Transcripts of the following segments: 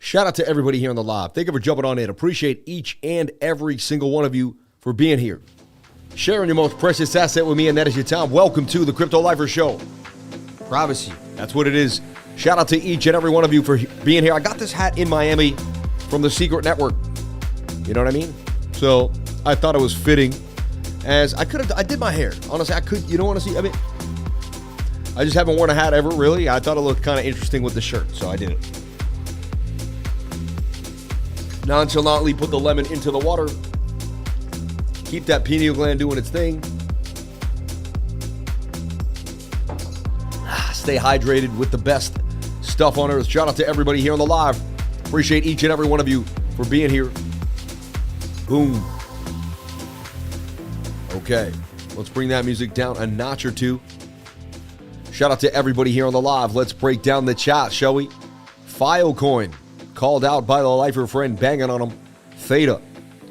Shout out to everybody here on the live. Thank you for jumping on in. Appreciate each and every single one of you for being here. Sharing your most precious asset with me, and that is your time. Welcome to the Crypto Lifer Show. Privacy, that's what it is. Shout out to each and every one of you for being here. I got this hat in Miami from the Secret Network. You know what I mean? So I thought it was fitting, as I did my hair. Honestly, you don't want to see, I just haven't worn a hat ever, really. I thought it looked kind of interesting with the shirt, so I did it. Nonchalantly put the lemon into the water. Keep that pineal gland doing its thing. Stay hydrated with the best stuff on earth. Shout out to everybody here on the live. Appreciate each and every one of you for being here. Boom. Okay, let's bring that music down a notch or two. Shout out to everybody here on the live. Let's break down the chat, shall we? Filecoin, called out by the lifer friend, banging on him. Theta,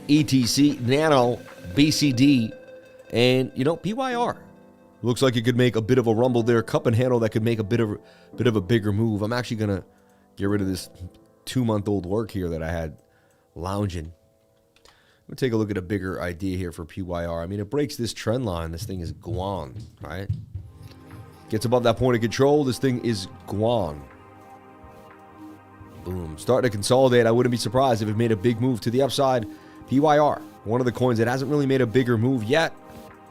ETC, Nano, BTC.D, and, PYR. Looks like it could make a bit of a rumble there. Cup and handle that could make a bit of a bigger move. I'm actually going to get rid of this 2-month-old work here that I had lounging. We'll take a look at a bigger idea here for PYR. I mean, it breaks this trend line. This thing is gone, right? Gets above that point of control. This thing is gone. Boom. Starting to consolidate. I wouldn't be surprised if it made a big move to the upside. PYR, one of the coins that hasn't really made a bigger move yet.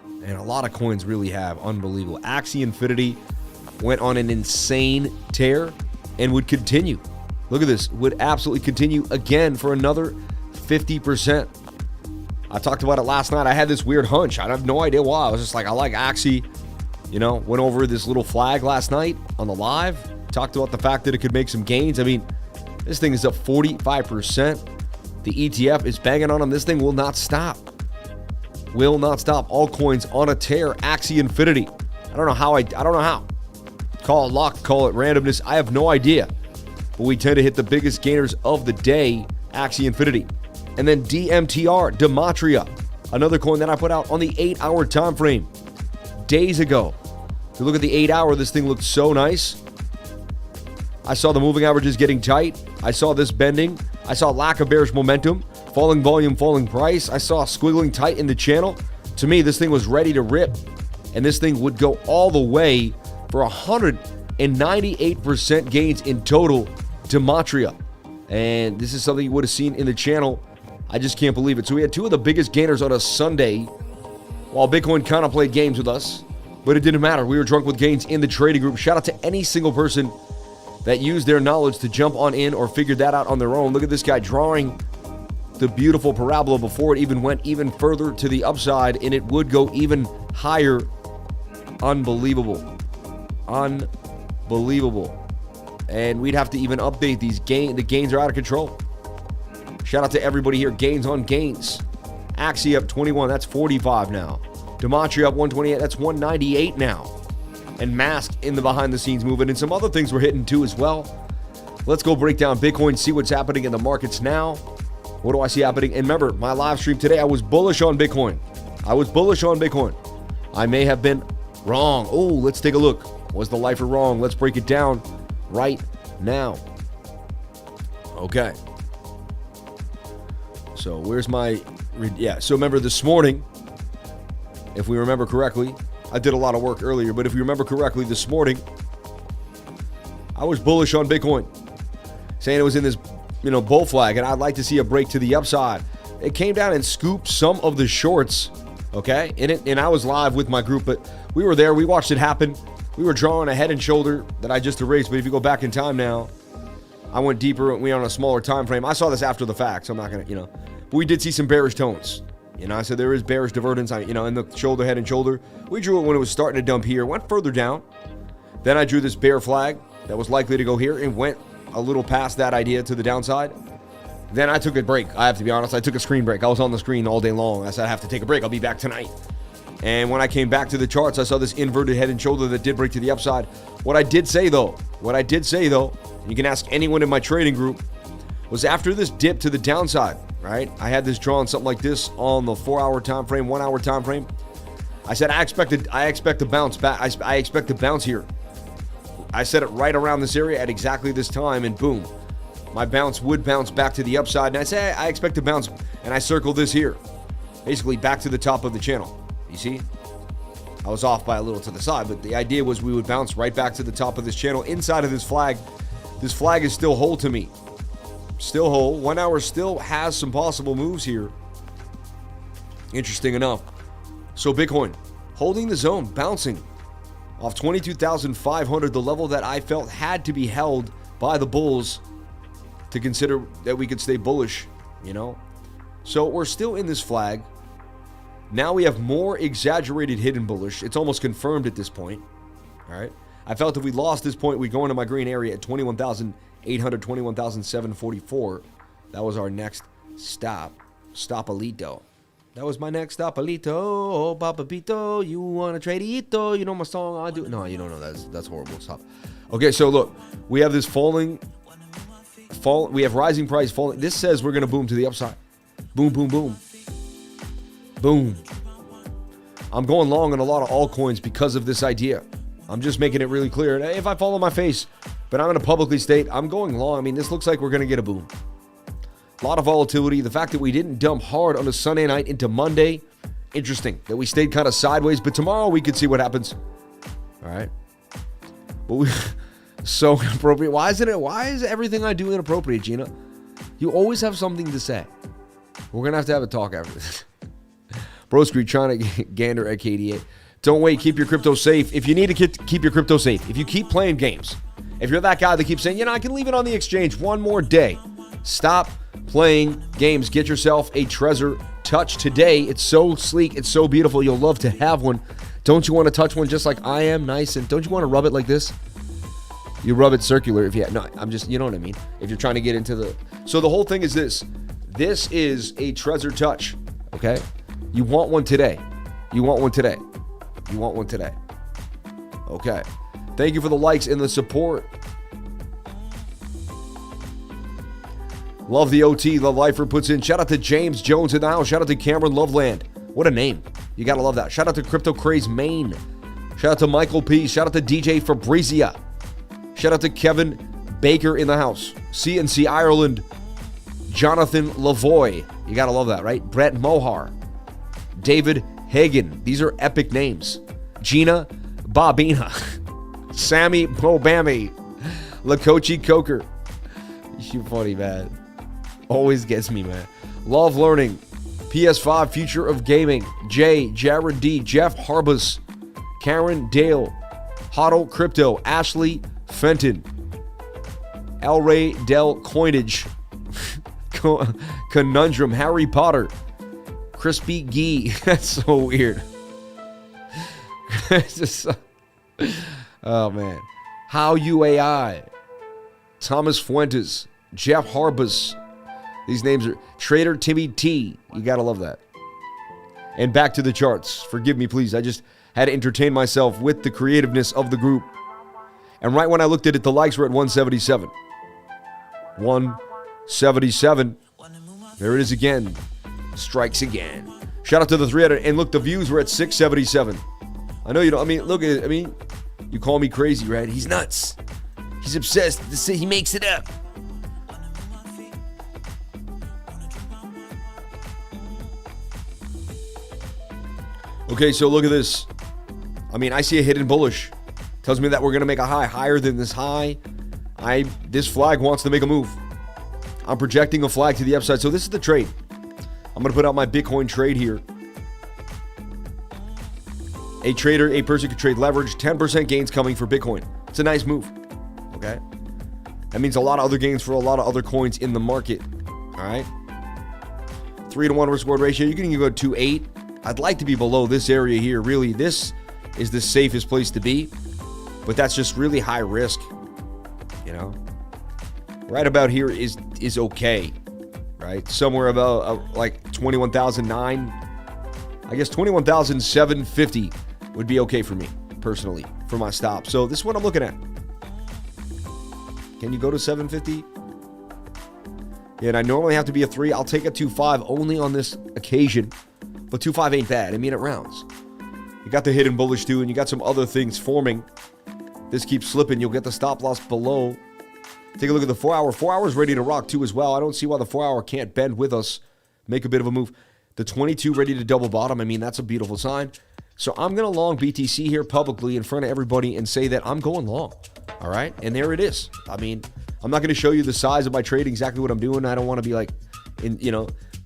And a lot of coins really have. Unbelievable. Axie Infinity went on an insane tear and would continue. Look at this. Would absolutely continue again for another 50%. I talked about it last night. I had this weird hunch. I have no idea why. I was just like, I like Axie. Went over this little flag last night on the live. Talked about the fact that it could make some gains. I mean, this thing is up 45%. The ETF is banging on them. This thing will not stop. Will not stop. All coins on a tear. Axie Infinity. I don't know how. Call it luck, call it randomness. I have no idea. But we tend to hit the biggest gainers of the day. Axie Infinity. And then DMTR, Dematria, another coin that I put out on the 8-hour time frame days ago. If you look at the 8-hour, this thing looked so nice. I saw the moving averages getting tight. I saw this bending. I saw lack of bearish momentum, falling volume, falling price. I saw squiggling tight in the channel. To me, this thing was ready to rip. And this thing would go all the way for 198% gains in total. Dematria. And this is something you would have seen in the channel. I just can't believe it. So we had two of the biggest gainers on a Sunday, while Bitcoin kind of played games with us, but it didn't matter. We were drunk with gains in the trading group. Shout out to any single person that used their knowledge to jump on in or figured that out on their own. Look at this guy drawing the beautiful parabola before it even went even further to the upside, and it would go even higher. Unbelievable. Unbelievable. And we'd have to even update these gains. The gains are out of control. Shout out to everybody here. Gains on gains. Axie up 21. That's 45 now. Dematria up 128. That's 198 now. And Mask in the behind-the-scenes movement. And some other things we're hitting too as well. Let's go break down Bitcoin, see what's happening in the markets now. What do I see happening? And remember, my live stream today, I was bullish on Bitcoin. I may have been wrong. Oh, let's take a look. Was the lifer wrong? Let's break it down right now. Okay. So where's my... so remember this morning, if we remember correctly, I did a lot of work earlier, but if you remember correctly, this morning, I was bullish on Bitcoin, saying it was in this, bull flag, and I'd like to see a break to the upside. It came down and scooped some of the shorts, okay? And I was live with my group, but we were there. We watched it happen. We were drawing a head and shoulder that I just erased, but if you go back in time now, I went deeper, we on a smaller time frame. I saw this after the fact, so I'm not going to, but we did see some bearish tones. I said there is bearish divergence, in the shoulder, head and shoulder. We drew it when it was starting to dump here, went further down. Then I drew this bear flag that was likely to go here and went a little past that idea to the downside. Then I took a break. I have to be honest, I took a screen break. I was on the screen all day long. I said I have to take a break. I'll be back tonight. And when I came back to the charts, I saw this inverted head and shoulder that did break to the upside. What I did say though, you can ask anyone in my trading group, was after this dip to the downside, right? I had this drawn something like this on the 4-hour time frame, 1-hour time frame. I said I expect to bounce back. I expect to bounce here. I said it right around this area at exactly this time, and boom, my bounce would bounce back to the upside. And I say I expect to bounce, and I circle this here. Basically back to the top of the channel. You see? I was off by a little to the side, but the idea was we would bounce right back to the top of this channel inside of this flag. This flag is still whole to me. Still whole. 1 hour still has some possible moves here. Interesting enough. So Bitcoin holding the zone, bouncing off 22,500, the level that I felt had to be held by the bulls to consider that we could stay bullish, you know? So we're still in this flag. Now we have more exaggerated hidden bullish. It's almost confirmed at this point. All right. I felt if we lost this point, we'd go into my green area at 21,800, 21,744. That was our next stop. Stopalito. That was my next stopalito. Oh, papapito, you want to tradeito? You know my song? I do. No, you don't know. That's horrible. Stop. Okay, so look. We have this falling. We have rising price falling. This says we're going to boom to the upside. Boom, boom, boom. Boom. I'm going long on a lot of altcoins because of this idea. I'm just making it really clear. If I follow my face, but I'm going to publicly state I'm going long. I mean, this looks like we're going to get a boom. A lot of volatility. The fact that we didn't dump hard on a Sunday night into Monday. Interesting. That we stayed kind of sideways. But tomorrow we could see what happens. All right. But we so inappropriate. Why is everything I do inappropriate, Gina? You always have something to say. We're going to have a talk after this. Broski trying to gander at KDA. Don't wait. Keep your crypto safe. If you need to keep your crypto safe, if you keep playing games, if you're that guy that keeps saying, I can leave it on the exchange one more day, stop playing games. Get yourself a TREZOR Touch today. It's so sleek. It's so beautiful. You'll love to have one. Don't you want to touch one just like I am? Nice. And don't you want to rub it like this? You rub it circular if you have. No, I'm just, you know what I mean? If you're trying to get into the. So the whole thing is this. This is a TREZOR Touch. Okay? You want one today. You want one today. You want one today. Okay. Thank you for the likes and the support. Love the OT. Love Lifer puts in. Shout out to James Jones in the house. Shout out to Cameron Loveland. What a name. You got to love that. Shout out to Crypto Craze Maine. Shout out to Michael P. Shout out to DJ Fabrizia. Shout out to Kevin Baker in the house. CNC Ireland. Jonathan Lavoy. You got to love that, right? Brett Mohar. David Hagen. These are epic names. Gina Bobina. Sammy Bobami. Lakochi Coker. You funny, man. Always gets me, man. Love Learning. PS5 Future of Gaming. Jay, Jared D, Jeff Harbus, Karen Dale, Hodl Crypto, Ashley Fenton, El Rey Del Coinage, Conundrum, Harry Potter, Crispy Gee. That's so weird. It's just, oh man. How UAI, Thomas Fuentes, Jeff Harbus. These names are Trader Timmy T. You gotta love that. And back to the charts. Forgive me, please. I just had to entertain myself with the creativeness of the group. And right when I looked at it, the likes were at 177. 177. There it is again. Strikes again. Shout out to the 300. And look, the views were at 677. I know you don't. I mean, look at it. I mean, you call me crazy, right? He's nuts. He's obsessed. He makes it up. Okay, so look at this. I mean, I see a hidden bullish. Tells me that we're going to make a high higher than this high. This flag wants to make a move. I'm projecting a flag to the upside. So this is the trade. I'm going to put out my Bitcoin trade here. A person could trade leverage. 10% gains coming for Bitcoin. It's a nice move. Okay? That means a lot of other gains for a lot of other coins in the market. All right? 3-to-1 risk reward ratio. You can even go 2.8. I'd like to be below this area here. Really, this is the safest place to be. But that's just really high risk. You know? Right about here is okay. Right? Somewhere about like 21,009. I guess 21,750 would be okay for me, personally, for my stop. So this is what I'm looking at. Can you go to 750? Yeah, and I normally have to be a 3. I'll take a 2.5 only on this occasion. But 2.5 ain't bad. I mean, it rounds. You got the hidden bullish too, and you got some other things forming. This keeps slipping. You'll get the stop loss below. Take a look at the 4-hour. 4 hours ready to rock too as well. I don't see why the 4-hour can't bend with us, make a bit of a move. The 22 ready to double bottom. I mean, that's a beautiful sign. So I'm going to long BTC here publicly in front of everybody and say that I'm going long. All right? And there it is. I mean, I'm not going to show you the size of my trade, exactly what I'm doing. I don't want to be like,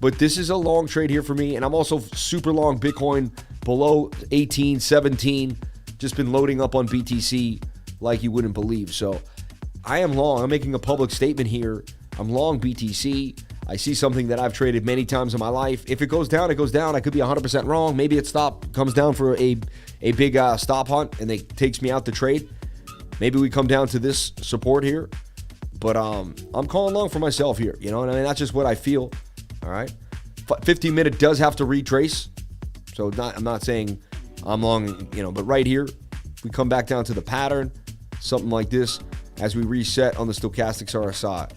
but this is a long trade here for me. And I'm also super long Bitcoin below 18, 17. Just been loading up on BTC like you wouldn't believe. So I am long. I'm making a public statement here. I'm long BTC. I see something that I've traded many times in my life. If it goes down, it goes down. I could be 100% wrong. Maybe it comes down for a big stop hunt and it takes me out the trade. Maybe we come down to this support here. But I'm calling long for myself here. You know what I mean? That's just what I feel. All right. 15-minute does have to retrace. So I'm not saying I'm long, but right here, we come back down to the pattern, something like this, as we reset on the stochastics RSI.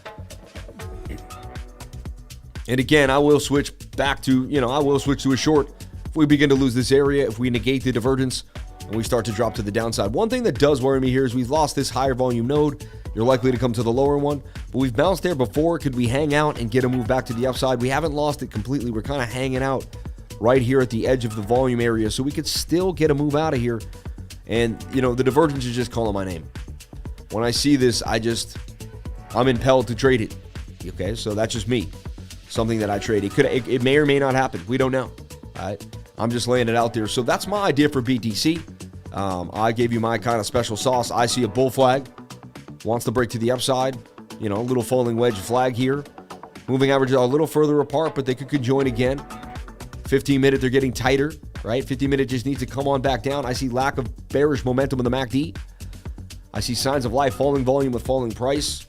And again, I will switch back to, I will switch to a short if we begin to lose this area, if we negate the divergence and we start to drop to the downside. One thing that does worry me here is we've lost this higher volume node. You're likely to come to the lower one, but we've bounced there before. Could we hang out and get a move back to the upside? We haven't lost it completely. We're kind of hanging out right here at the edge of the volume area, so we could still get a move out of here. And, the divergence is just calling my name. When I see this, I'm impelled to trade it. Okay, so that's just me. Something that I trade. It may or may not happen. We don't know. All right. I'm just laying it out there. So that's my idea for BTC. I gave you my kind of special sauce. I see a bull flag. Wants to break to the upside. A little falling wedge flag here. Moving averages are a little further apart, but they could conjoin again. 15-minute, they're getting tighter, right? 15-minute just needs to come on back down. I see lack of bearish momentum in the MACD. I see signs of life, falling volume with falling price.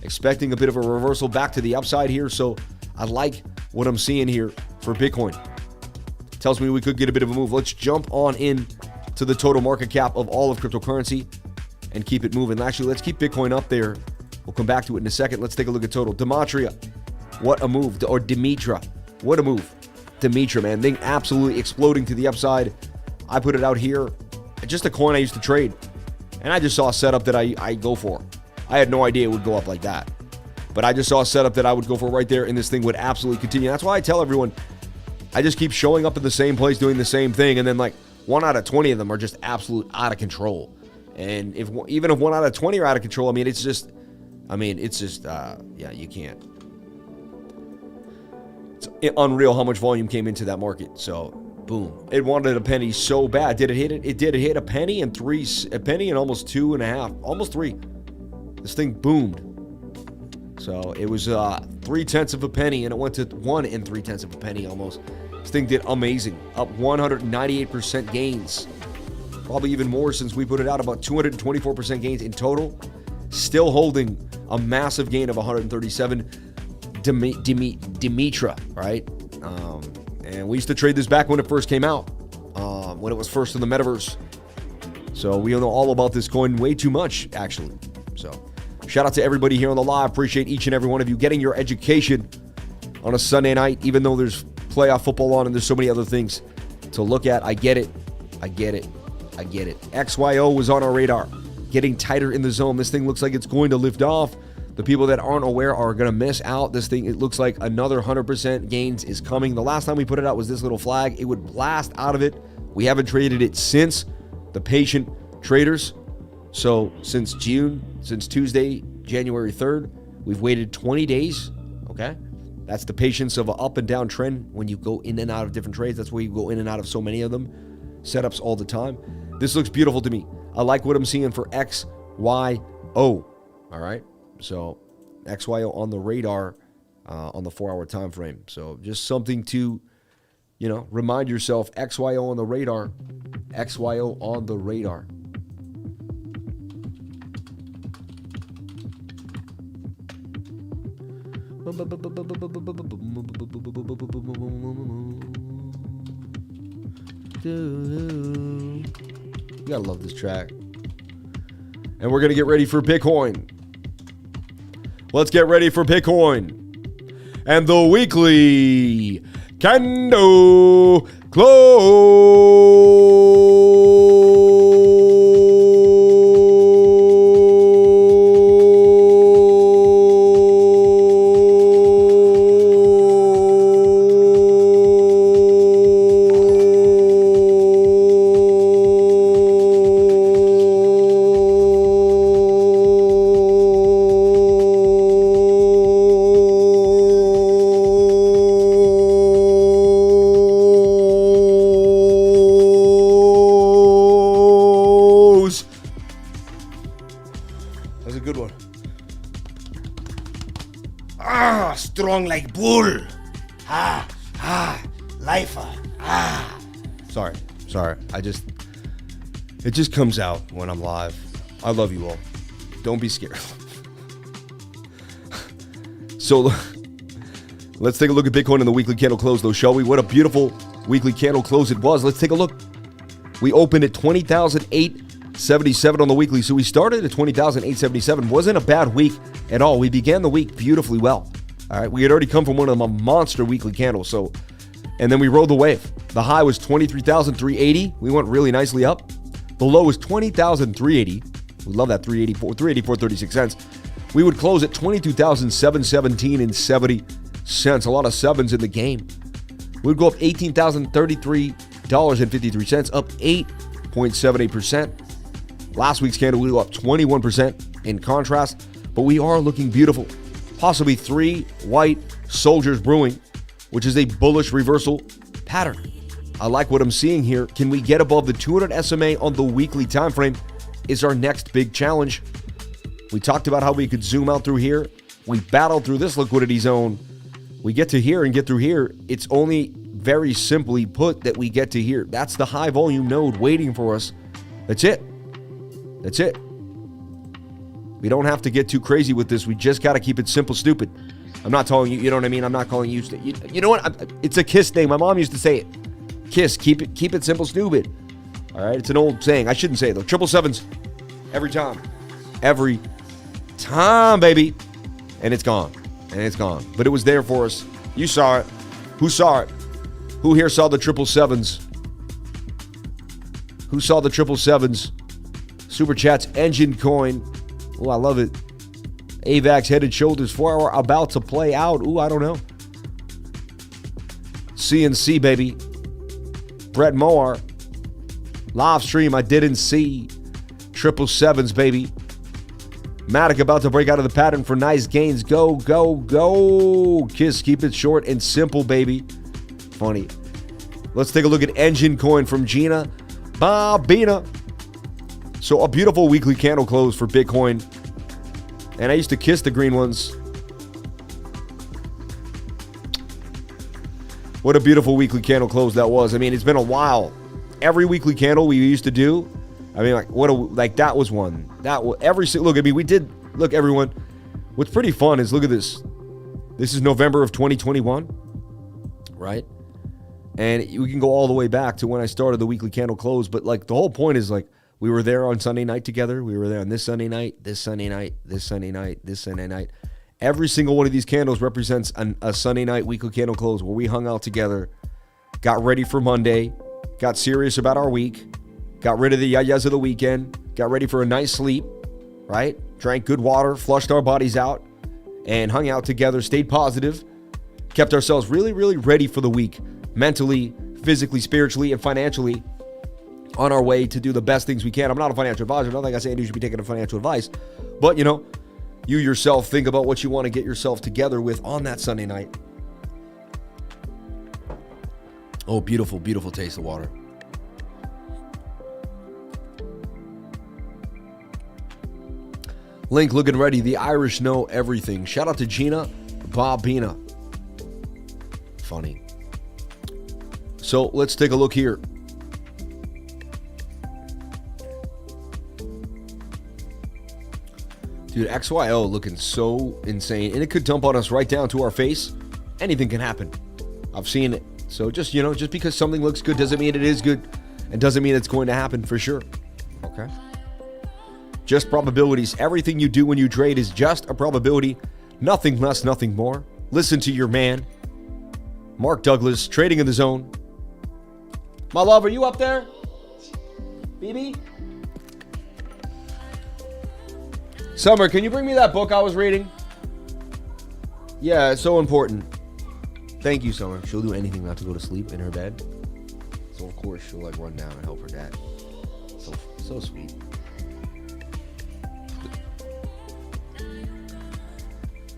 Expecting a bit of a reversal back to the upside here. So I like what I'm seeing here for Bitcoin. Tells me we could get a bit of a move. Let's jump on in to the total market cap of all of cryptocurrency and keep it moving. Actually, let's keep Bitcoin up there. We'll come back to it in a second. Let's take a look at total. Demetria, what a move. Or Demetra, what a move. Demetra, man, thing absolutely exploding to the upside. I put it out here. Just a coin I used to trade. And I just saw a setup that I go for. I had no idea it would go up like that. But I just saw a setup that I would go for right there, and this thing would absolutely continue. That's why I tell everyone, I just keep showing up in the same place, doing the same thing, and then like 1 out of 20 of them are just absolute out of control. And even if 1 out of 20 are out of control, it's just, you can't. It's unreal how much volume came into that market. So, boom. It wanted a penny so bad. Did it hit it? It did. It hit a penny and almost 2.5, almost 3. This thing boomed. So it was 0.3 of a penny, and it went to 1 3/10 of a penny almost. This thing did amazing. Up 198% gains. Probably even more since we put it out, about 224% gains in total. Still holding a massive gain of 137. Demetra, right? And we used to trade this back when it first came out, when it was first in the metaverse. So we know all about this coin way too much, actually. So shout out to everybody here on the live. Appreciate each and every one of you getting your education on a Sunday night, even though there's playoff football on and there's so many other things to look at. I get it. XYO was on our radar, getting tighter in the zone. This thing looks like it's going to lift off. The people that aren't aware are going to miss out. This thing, it looks like another 100% gains is coming. The last time we put it out was this little flag. It would blast out of it. We haven't traded it since. The patient traders. So since Tuesday, January 3rd, we've waited 20 days, okay? That's the patience of an up and down trend when you go in and out of different trades. That's where you go in and out of so many of them, setups all the time. This looks beautiful to me. I like what I'm seeing for XYO, all right? So XYO on the radar on the 4-hour time frame. So just something to, remind yourself, XYO on the radar, XYO on the radar. You gotta love this track. And we're gonna get ready for Bitcoin. Let's get ready for Bitcoin. And the weekly candle close. Bull. Lifer. Sorry. It just comes out when I'm live. I love you all. Don't be scared. So let's take a look at Bitcoin in the weekly candle close, though, shall we? What a beautiful weekly candle close it was. Let's take a look. We opened at 20,877 on the weekly. So we started at 20,877. Wasn't a bad week at all. We began the week beautifully well. All right. We had already come from one of the monster weekly candles. And then we rode the wave. The high was 23,380. We went really nicely up. The low was 20,380. We love that 384.36 cents. We would close at 22,717.70. A lot of sevens in the game. We would go up $18,033.53, up 8.78%. Last week's candle, we were up 21% in contrast, but we are looking beautiful. Possibly 3 white soldiers brewing, which is a bullish reversal pattern. I like what I'm seeing here. Can we get above the 200 SMA on the weekly time frame is our next big challenge. We talked about how we could zoom out through here. We battled through this liquidity zone. We get to here and get through here. It's only very simply put that we get to here. That's the high volume node waiting for us. That's it. That's it. We don't have to get too crazy with this. We just got to keep it simple, stupid. I'm not telling you, you know what I mean? I'm not calling you, you know what? It's a KISS thing. My mom used to say it. KISS, keep it simple, stupid. All right, it's an old saying. I shouldn't say it though. 777s, every time. Every time, baby. And it's gone. And it's gone. But it was there for us. You saw it. Who saw it? Who here saw the 777s? Who saw the 777s? Super Chats, Engine Coin. Oh, I love it. AVAX, Head and Shoulders, 4 hour about to play out. Ooh, I don't know. CNC, baby. Brett MOVR. Live stream, I didn't see. 777s, baby. MATIC about to break out of the pattern for nice gains. Go, go, go. KISS, keep it short and simple, baby. Funny. Let's take a look at Engine Coin from Gina Bobina. So a beautiful weekly candle close for Bitcoin. And I used to kiss the green ones. What a beautiful weekly candle close that was. I mean, it's been a while. Every weekly candle we used to do, I mean, that was one. Look, I mean, we did, look, everyone, what's pretty fun is, look at this. This is November of 2021, right? And we can go all the way back to when I started the weekly candle close, but like the whole point is like, we were there on Sunday night together. We were there on this Sunday night, this Sunday night, this Sunday night, this Sunday night. Every single one of these candles represents a Sunday night weekly candle close where we hung out together, got ready for Monday, got serious about our week, got rid of the yayas of the weekend, got ready for a nice sleep, right? Drank good water, flushed our bodies out, and hung out together, stayed positive, kept ourselves really, really ready for the week, mentally, physically, spiritually, and financially, on our way to do the best things we can. I'm not a financial advisor. Not like I say you should be taking financial advice. But, you know, you yourself think about what you want to get yourself together with on that Sunday night. Oh, beautiful, beautiful taste of water. Link looking ready. The Irish know everything. Shout out to Gina Bobina. Funny. So let's take a look here. Dude, XYO looking so insane. And it could dump on us right down to our face. Anything can happen. I've seen it. So just, you know, just because something looks good doesn't mean it is good. And doesn't mean it's going to happen for sure. Okay? Just probabilities. Everything you do when you trade is just a probability. Nothing less, nothing more. Listen to your man. Mark Douglas, trading in the zone. My love, are you up there? BB? Summer, can you bring me that book I was reading? Yeah, it's so important. Thank you, Summer. She'll do anything not to go to sleep in her bed. So of course she'll like run down and help her dad. So sweet.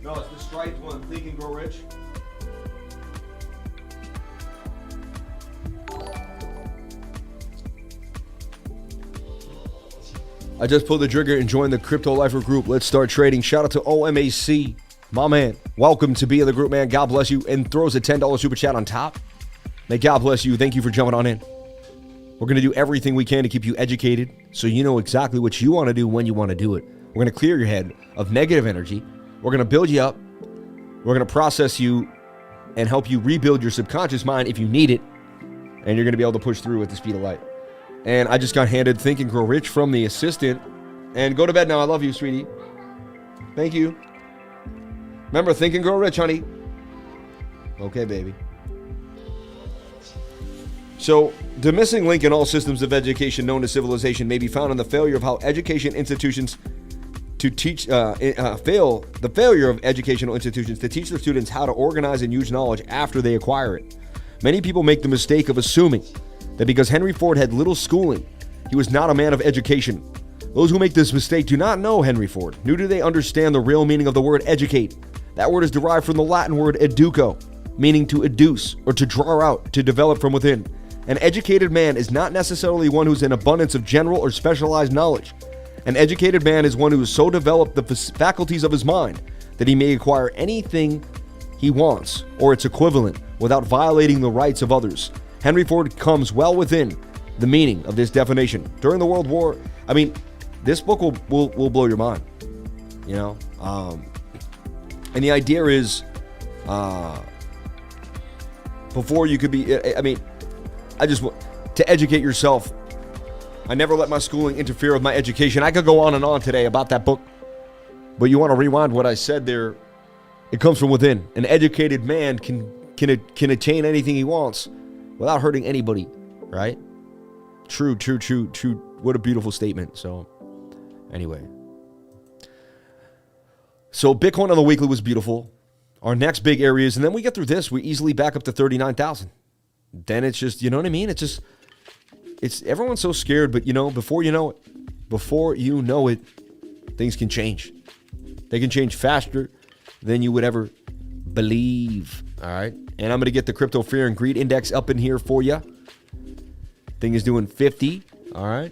No, it's the striped one. Think and Grow Rich. I just pulled the trigger and joined the Crypto Lifer group. Let's start trading. Shout out to OMAC. My man, welcome to Be in the Group, man. God bless you. And throws a $10 super chat on top. May God bless you. Thank you for jumping on in. We're going to do everything we can to keep you educated so you know exactly what you want to do when you want to do it. We're going to clear your head of negative energy. We're going to build you up. We're going to process you and help you rebuild your subconscious mind if you need it. And you're going to be able to push through at the speed of light. And I just got handed Think and Grow Rich from the assistant. And go to bed now. I love you, sweetie. Thank you. Remember, Think and Grow Rich, honey. Okay, baby. So, the missing link in all systems of education known as civilization may be found in the failure of how education institutions to teach, the failure of educational institutions to teach their students how to organize and use knowledge after they acquire it. Many people make the mistake of assuming that because Henry Ford had little schooling, he was not a man of education. Those who make this mistake do not know Henry Ford, nor do they understand the real meaning of the word educate. That word is derived from the Latin word educo, meaning to educe or to draw out, to develop from within. An educated man is not necessarily one who's in abundance of general or specialized knowledge. An educated man is one who has so developed the faculties of his mind that he may acquire anything he wants or its equivalent without violating the rights of others. Henry Ford comes well within the meaning of this definition. During the World War, I mean, this book will blow your mind, you know? And the idea is, before you could be, I mean, I just want to educate yourself. I never let my schooling interfere with my education. I could go on and on today about that book, but you want to rewind what I said there. It comes from within. An educated man can attain anything he wants without hurting anybody, right? True. What a beautiful statement. So, anyway. So, Bitcoin on the weekly was beautiful. Our next big areas, and then we get through this, we easily back up to 39,000. Then it's just, you know what I mean? It's everyone's so scared, but you know, before you know it, things can change. They can change faster than you would ever believe. All right. And I'm going to get the crypto fear and greed index up in here for you. Thing is doing 50. All right.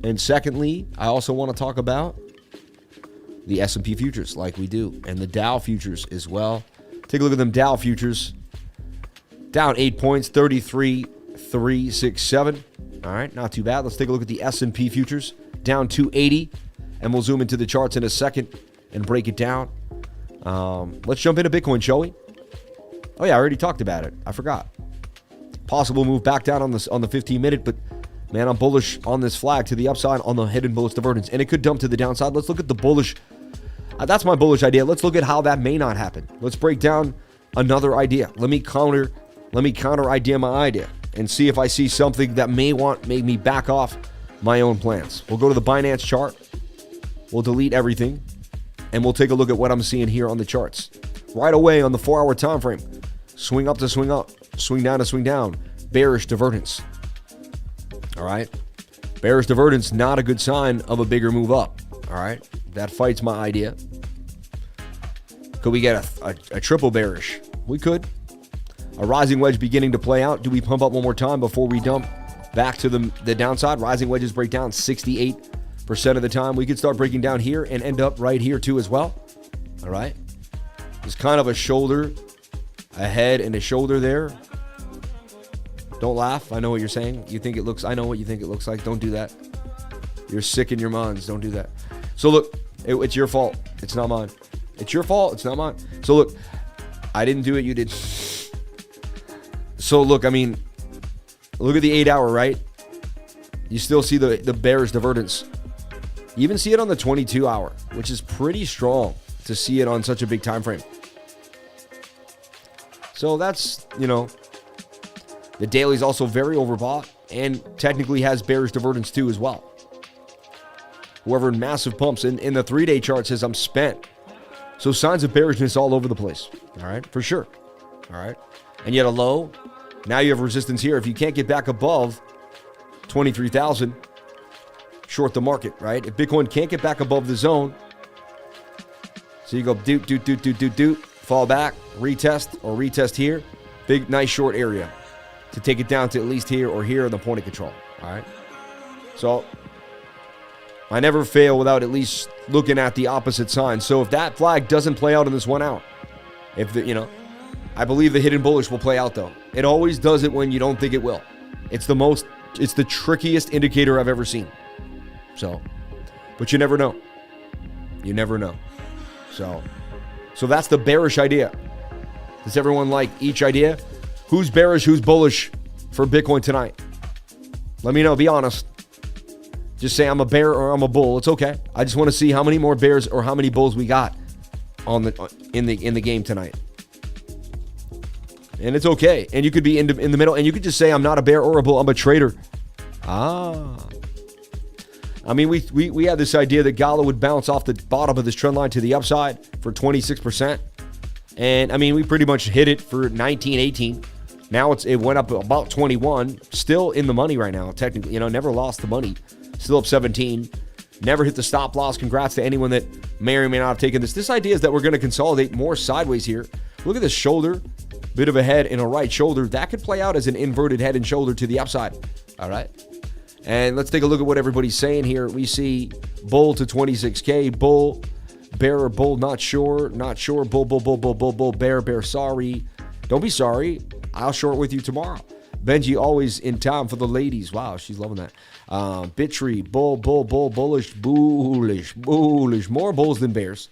And secondly, I also want to talk about the S&P futures like we do, and the Dow futures as well. Take a look at them Dow futures. Down 8 points, 33,367. All right, not too bad. Let's take a look at the S&P futures. Down 280, and we'll zoom into the charts in a second and break it down. Let's jump into Bitcoin, shall we? Oh yeah, I already talked about it. I forgot. Possible move back down on the 15-minute, but man, I'm bullish on this flag to the upside on the hidden bullish divergence, and it could dump to the downside. Let's look at the bullish. That's my bullish idea. Let's look at how that may not happen. Let's break down another idea. Let me counter idea my idea and see if I see something that make me back off my own plans. We'll go to the Binance chart. We'll delete everything, and we'll take a look at what I'm seeing here on the charts. Right away on the 4-hour time frame. Swing up to swing up. Swing down to swing down. Bearish divergence. All right. Bearish divergence, not a good sign of a bigger move up. All right. That fights my idea. Could we get a triple bearish? We could. A rising wedge beginning to play out. Do we pump up one more time before we dump back to the downside? Rising wedges break down 68% of the time. We could start breaking down here and end up right here too as well. All right. There's kind of a shoulder, a head, and a shoulder there. Don't laugh. I know what you're saying. I know what you think it looks like. Don't do that. You're sick in your minds. Don't do that. So look, it's your fault. It's not mine. It's your fault. It's not mine. So look, I didn't do it. You did. So look, I mean, look at the 8-hour, right? You still see the bearish divergence. You even see it on the 22-hour, which is pretty strong to see it on such a big time frame. So that's, you know, the daily is also very overbought and technically has bearish divergence too as well. Whoever in massive pumps in the 3-day chart says I'm spent. So signs of bearishness all over the place. All right, for sure. All right. And yet a low. Now you have resistance here. If you can't get back above 23,000, short the market, right? If Bitcoin can't get back above the zone, so you go doot, fall back, retest here. Big, nice short area to take it down to at least here or here in the point of control. All right. So I never fail without at least looking at the opposite sign. So if that flag doesn't play out in this 1 hour, I believe the hidden bullish will play out though. It always does it when you don't think it will. It's the trickiest indicator I've ever seen. So, but you never know. You never know. So that's the bearish idea. Does everyone like each idea? Who's bearish, who's bullish for Bitcoin tonight? Let me know, be honest. Just say I'm a bear or I'm a bull. It's okay. I just want to see how many more bears or how many bulls we got in the game tonight. And it's okay. And you could be in the middle, and you could just say I'm not a bear or a bull. I'm a trader. I mean, we had this idea that GALA would bounce off the bottom of this trend line to the upside for 26%. And I mean, we pretty much hit it for 19, 18. Now it went up about 21. Still in the money right now, technically. Never lost the money. Still up 17. Never hit the stop loss. Congrats to anyone that may or may not have taken this. This idea is that we're going to consolidate more sideways here. Look at this shoulder. Bit of a head and a right shoulder. That could play out as an inverted head and shoulder to the upside. All right. And let's take a look at what everybody's saying here. We see bull to 26K. Bull, bear or bull, not sure. Not sure. Bull, bull, bull, bull, bull, bull, bear, bear, sorry. Don't be sorry. I'll short with you tomorrow. Benji always in time for the ladies. Wow, she's loving that. Bittree, bull, bull, bull, bullish, bullish, bullish. More bulls than bears,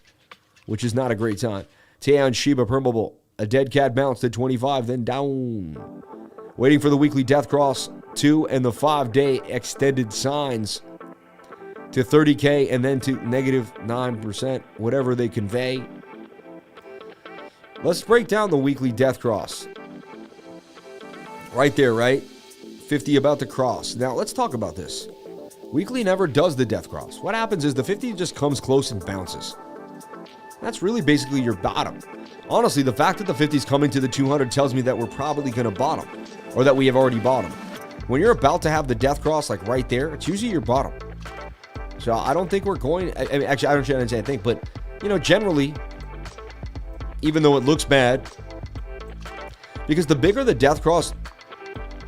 which is not a great time. Taeyeon Shiba, permeable. A dead cat bounced at 25, then down. Waiting for the weekly death cross 2 and the 5-day extended signs to 30K and then to negative 9%, whatever they convey. Let's break down the weekly death cross. Right there, right? 50 about to cross. Now, let's talk about this. Weekly never does the death cross. What happens is the 50 just comes close and bounces. That's really basically your bottom. Honestly, the fact that the 50 is coming to the 200 tells me that we're probably going to bottom, or that we have already bottomed. When you're about to have the death cross, like right there, it's usually your bottom. So I don't think we're going. I mean, actually, I don't say I think, but generally, even though it looks bad, because the bigger the death cross,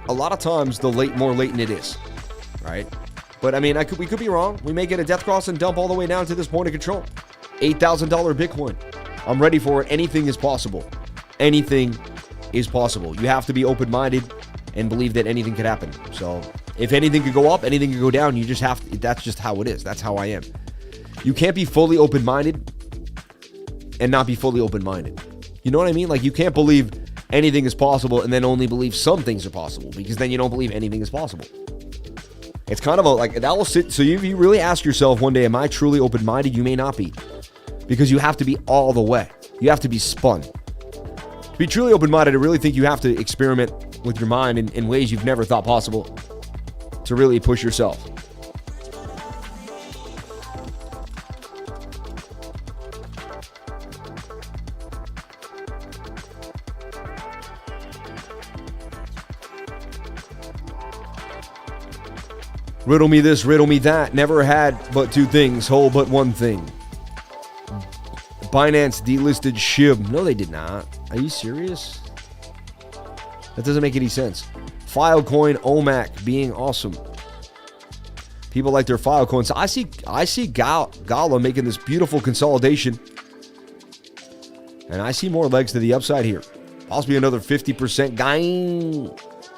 a lot of times the more latent it is, right? But I mean, we could be wrong. We may get a death cross and dump all the way down to this point of control. $8,000 Bitcoin. I'm ready for it. Anything is possible. Anything is possible. You have to be open-minded and believe that anything could happen. So if anything could go up, anything could go down. You just have to, that's just how it is. That's how I am. You can't be fully open-minded and not be fully open-minded. You know what I mean? Like, you can't believe anything is possible and then only believe some things are possible, because then you don't believe anything is possible. It's kind of that will sit. So you really ask yourself one day, am I truly open-minded? You may not be, because you have to be all the way. You have to be spun. To be truly open-minded, I really think you have to experiment with your mind in ways you've never thought possible to really push yourself. Riddle me this, riddle me that. Never had but two things, whole but one thing. Binance delisted SHIB. No, they did not. Are you serious? That doesn't make any sense. Filecoin OMAC being awesome. People like their Filecoin. So I see GALA making this beautiful consolidation. And I see more legs to the upside here. Possibly another 50% gain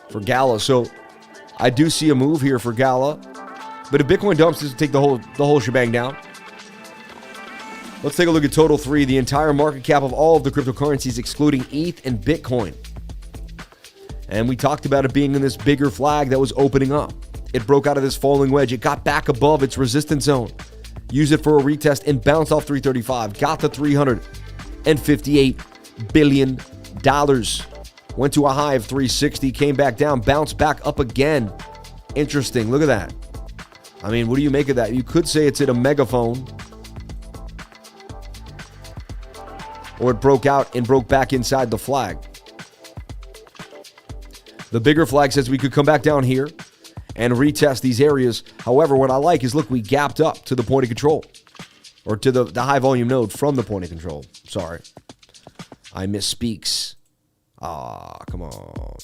for GALA. So I do see a move here for GALA. But if Bitcoin dumps, doesn't take the whole shebang down. Let's take a look at Total 3, the entire market cap of all of the cryptocurrencies, excluding ETH and Bitcoin. And we talked about it being in this bigger flag that was opening up. It broke out of this falling wedge. It got back above its resistance zone. Used it for a retest and bounced off 335. Got to $358 billion. Went to a high of 360. Came back down. Bounced back up again. Interesting. Look at that. I mean, what do you make of that? You could say it's at a megaphone. Or it broke out and broke back inside the flag. The bigger flag says we could come back down here and retest these areas. However, what I like is, look, we gapped up to the point of control. Or to the high volume node from the point of control. Sorry. I misspeaks. Come on.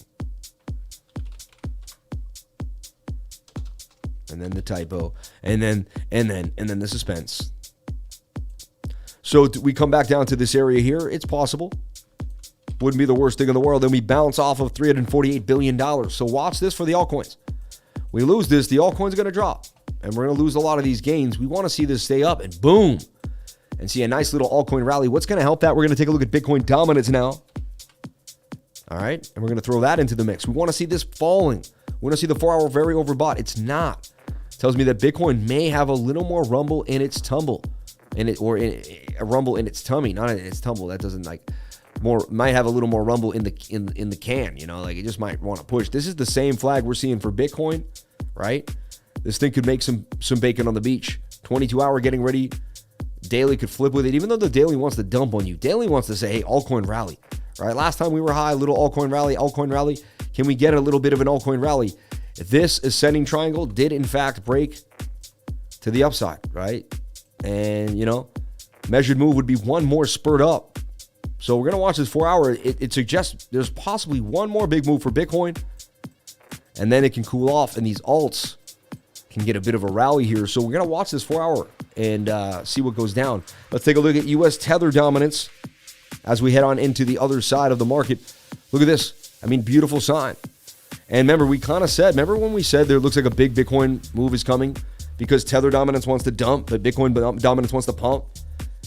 and then the typo, and then the suspense. So we come back down to this area here. It's possible. Wouldn't be the worst thing in the world. Then we bounce off of $348 billion. So watch this for the altcoins. We lose this, the altcoins are going to drop. And we're going to lose a lot of these gains. We want to see this stay up and boom. And see a nice little altcoin rally. What's going to help that? We're going to take a look at Bitcoin dominance now. All right. And we're going to throw that into the mix. We want to see this falling. We want to see the 4-hour very overbought. It's not. It tells me that Bitcoin may have a little more rumble in its tumble. A rumble in its tummy, not in its tumble. That doesn't might have a little more rumble in the can, like it just might want to push. This is the same flag we're seeing for Bitcoin, right? This thing could make some bacon on the beach. 22-hour getting ready. Daily could flip with it, even though the daily wants to dump on you. Daily wants to say, hey, altcoin rally, right? Last time we were high, little altcoin rally. Can we get a little bit of an altcoin rally? This ascending triangle did in fact break to the upside, right? And, measured move would be one more spurt up. So we're going to watch this 4-hour. It suggests there's possibly one more big move for Bitcoin. And then it can cool off. And these alts can get a bit of a rally here. So we're going to watch this 4-hour and see what goes down. Let's take a look at US Tether dominance as we head on into the other side of the market. Look at this. Beautiful sign. And remember, we kind of said, when we said there looks like a big Bitcoin move is coming? Because Tether dominance wants to dump, but Bitcoin dominance wants to pump.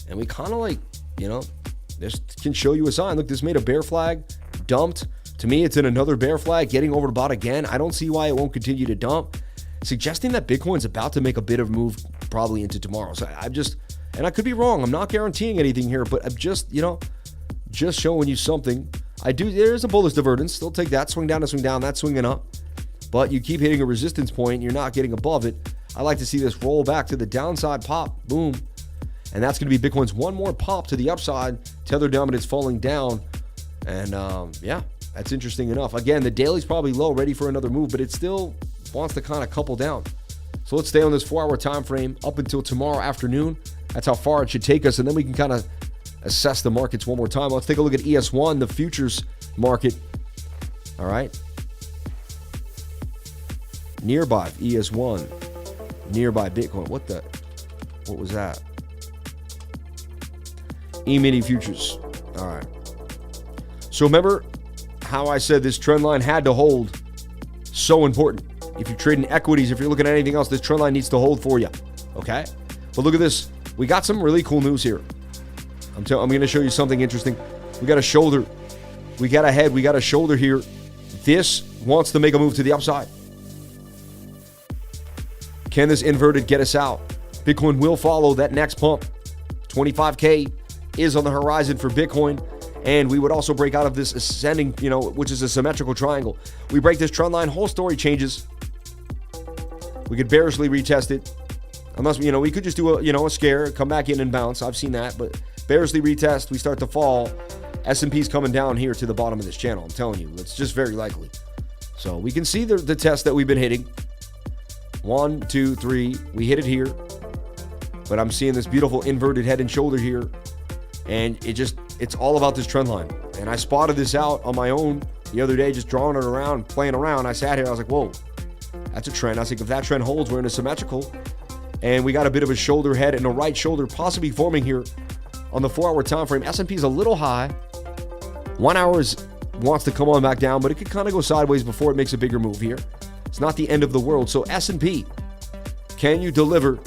And we kind of this can show you a sign. Look, this made a bear flag, dumped. To me, it's in another bear flag, getting over the bot again. I don't see why it won't continue to dump, suggesting that Bitcoin's about to make a bit of move probably into tomorrow. So and I could be wrong. I'm not guaranteeing anything here, but I'm just showing you something. There's a bullish divergence. Still take that, swing down to swing down, that's swinging up. But you keep hitting a resistance point, you're not getting above it. I like to see this roll back to the downside, pop, boom. And that's going to be Bitcoin's one more pop to the upside. Tether dominance falling down. And that's interesting enough. Again, the daily's probably low, ready for another move, but it still wants to kind of couple down. So let's stay on this 4-hour time frame up until tomorrow afternoon. That's how far it should take us. And then we can kind of assess the markets one more time. Let's take a look at ES1, the futures market. All right. Nearby ES1. Nearby Bitcoin. What was that? E-mini futures. All right. So remember how I said this trend line had to hold? So important. If you're trading equities, if you're looking at anything else, this trend line needs to hold for you. Okay? But look at this. We got some really cool news here. I'm going to show you something interesting. We got a shoulder. We got a head. We got a shoulder here. This wants to make a move to the upside. Can this inverted get us out? Bitcoin will follow that next pump. 25K is on the horizon for Bitcoin. And we would also break out of this ascending, which is a symmetrical triangle. We break this trend line, whole story changes. We could bearishly retest it. Unless, we could just do a scare, come back in and bounce. I've seen that, but bearishly retest, we start to fall. S&P's coming down here to the bottom of this channel. I'm telling you, it's just very likely. So we can see the test that we've been hitting. 1, 2, 3. We hit it here. But I'm seeing this beautiful inverted head and shoulder here. And it's all about this trend line. And I spotted this out on my own the other day, just drawing it around, playing around. I sat here, I was like, whoa, that's a trend. I was like, if that trend holds, we're in a symmetrical. And we got a bit of a shoulder head and a right shoulder possibly forming here on the 4-hour time frame. S&P's a little high. 1 hour wants to come on back down, but it could kind of go sideways before it makes a bigger move here. It's not the end of the world. So S&P, can you deliver?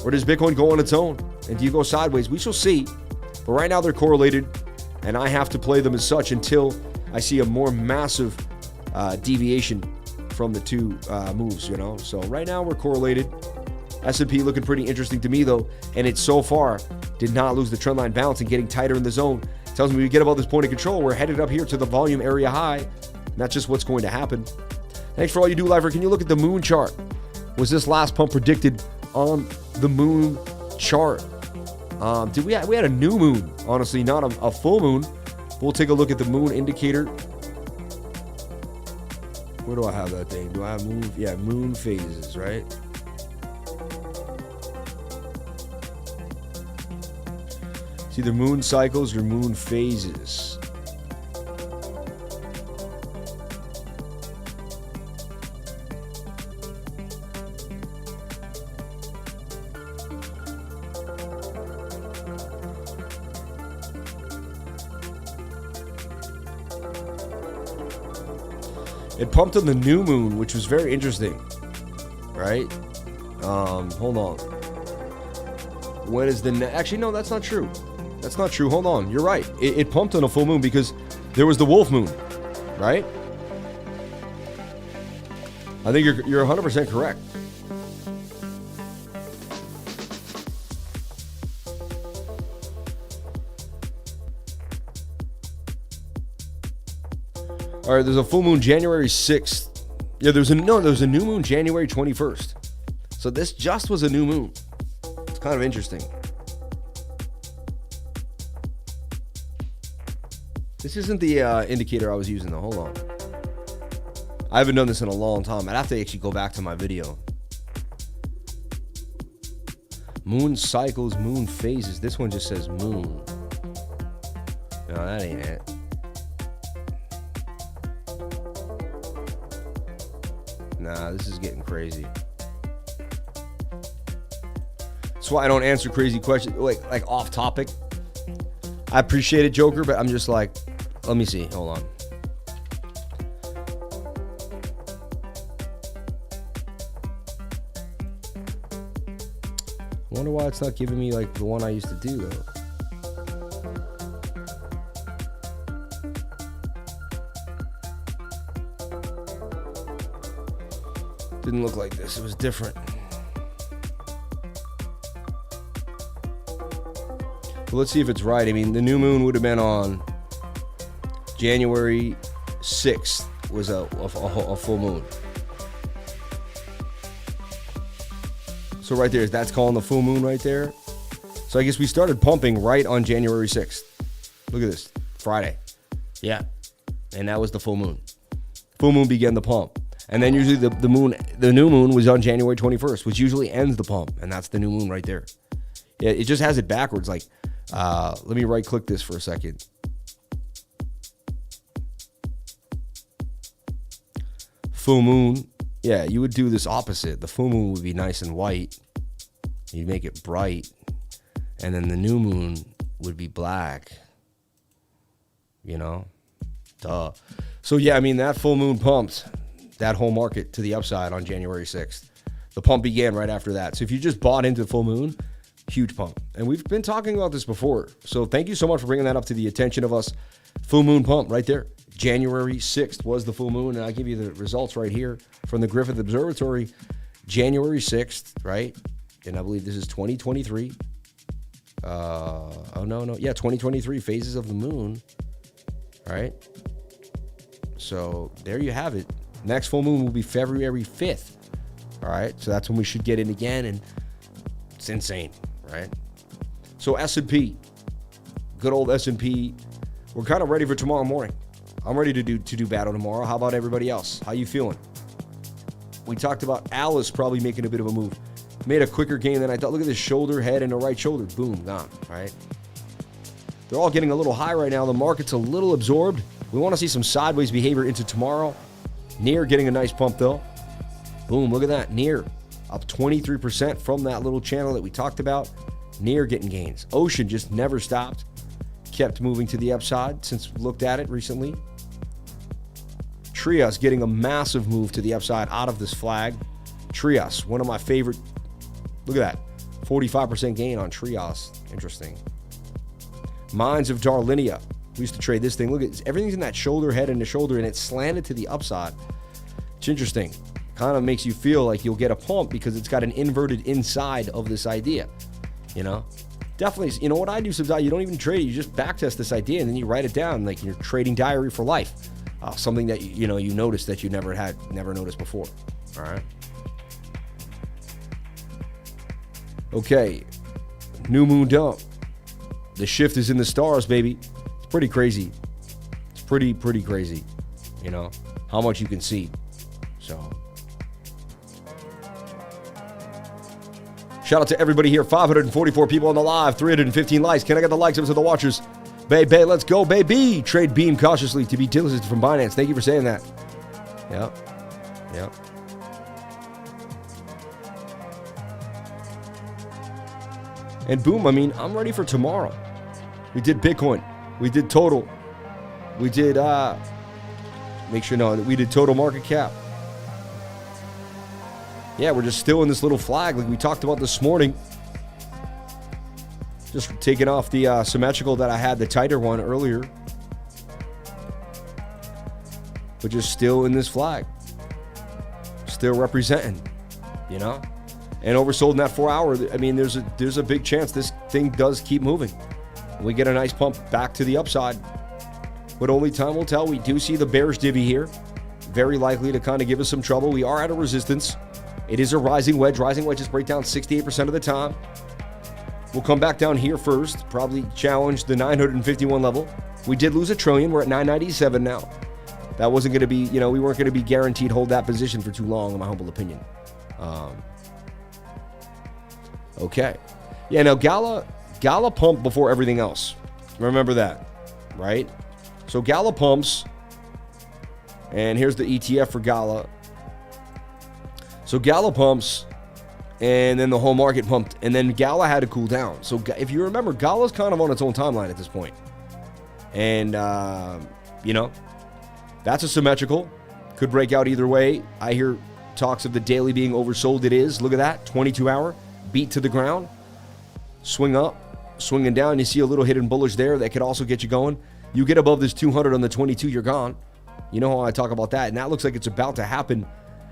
Or does Bitcoin go on its own? And do you go sideways? We shall see. But right now they're correlated, and I have to play them as such until I see a more massive deviation from the two moves, So right now we're correlated. S&P looking pretty interesting to me, though, and it so far did not lose the trend line bounce and getting tighter in the zone. It tells me we get above this point of control. We're headed up here to the volume area high, and that's just what's going to happen. Thanks for all you do, Lifer. Can you look at the moon chart? Was this last pump predicted on the moon chart? We had a new moon, honestly, not a full moon. We'll take a look at the moon indicator. Where do I have that thing? Do I have moon? Yeah, moon phases, right? It's either moon cycles or moon phases. It pumped on the new moon, which was very interesting, right? Hold on. When is the actually no, that's not true. That's not true. Hold on, you're right. It pumped on a full moon because there was the wolf moon, right? I think you're 100% correct. All right, there's a full moon January 6th. Yeah, there was a new moon January 21st. So this just was a new moon. It's kind of interesting. This isn't the indicator I was using though. Hold on. I haven't done this in a long time. I'd have to actually go back to my video. Moon cycles, moon phases. This one just says moon. No, that ain't it. Nah, this is getting crazy. That's why I don't answer crazy questions, like off topic. I appreciate it, Joker, but I'm just like, let me see. Hold on. I wonder why it's not giving me like the one I used to do though. Didn't look like this. It was different. But let's see if it's right. I mean, the new moon would have been on January 6th was a full moon. So right there, that's calling the full moon right there. So I guess we started pumping right on January 6th. Look at this. Friday. Yeah. And that was the full moon. Full moon began the pump. And then usually the new moon was on January 21st, which usually ends the pump. And that's the new moon right there. Yeah, it just has it backwards. Like, let me right click this for a second. Full moon. Yeah, you would do this opposite. The full moon would be nice and white. You'd make it bright. And then the new moon would be black. You know? Duh. So yeah, I mean, that full moon pumped that whole market to the upside on January 6th. The pump began right after that. So if you just bought into the full moon, huge pump. And we've been talking about this before. So thank you so much for bringing that up to the attention of us. Full moon pump right there. January 6th was the full moon. And I give you the results right here from the Griffith Observatory. January 6th, right? And I believe this is 2023. Oh, no. Yeah, 2023 phases of the moon. All right. So there you have it. Next full moon will be February 5th. All right. So that's when we should get in again. And it's insane, right? So S&P, good old S&P. We're kind of ready for tomorrow morning. I'm ready to do battle tomorrow. How about everybody else? How you feeling? We talked about Alice probably making a bit of a move. Made a quicker gain than I thought. Look at this shoulder, head, and the right shoulder. Boom, gone, right? They're all getting a little high right now. The market's a little absorbed. We want to see some sideways behavior into tomorrow. Near getting a nice pump, though. Boom, look at that. Near up 23% from that little channel that we talked about. Near getting gains. Ocean just never stopped. Kept moving to the upside since we looked at it recently. TRIAS getting a massive move to the upside out of this flag. TRIAS, one of my favorite. Look at that. 45% gain on TRIAS. Interesting. Mines of Darlinia. We used to trade this thing. Look at everything's in that shoulder, head, and the shoulder, and it's slanted to the upside. It's interesting. Kind of makes you feel like you'll get a pump because it's got an inverted inside of this idea. You know? Definitely, you know what I do sometimes? You don't even trade it. You just backtest this idea, and then you write it down like your trading diary for life. Something that, you notice that you never noticed before. All right? Okay. New moon dump. The shift is in the stars, baby. It's pretty crazy. It's pretty crazy. You know, how much you can see. So, shout out to everybody here. 544 people on the live. 315 likes. Can I get the likes up to the watchers? Baby, let's go, baby. Trade beam cautiously to be diligent from Binance. Thank you for saying that. Yep. And boom, I mean, I'm ready for tomorrow. We did Bitcoin. We did Total. We did Make sure, no, we did total market cap. Yeah, we're just still in this little flag like we talked about this morning. Just taking off the symmetrical that I had, the tighter one earlier. But just still in this flag. Still representing, you know? And oversold in that 4 hour. I mean, there's a big chance this thing does keep moving. We get a nice pump back to the upside. But only time will tell. We do see the bearish divvy here. Very likely to kind of give us some trouble. We are at a resistance. It is a rising wedge. Rising wedges break down 68% of the time. We'll come back down here first. Probably challenge the 951 level. We did lose $1 trillion. We're at 997 now. That wasn't going to be, you know, we weren't going to be guaranteed hold that position for too long, in my humble opinion. Okay. Yeah, now GALA pumped before everything else. Remember that, right? So GALA pumps, and here's the ETF for GALA. So GALA pumps, and then the whole market pumped, and then GALA had to cool down. So if you remember, GALA's kind of on its own timeline at this point. And, you know, that's a symmetrical. Could break out either way. I hear talks of the daily being oversold. It is. Look at that. 22-hour. Beat to the ground. Swing up. Swinging down. You see a little hidden bullish there that could also get you going. You get above this 200 on the 22, you're gone. You know how I talk about that. And that looks like it's about to happen.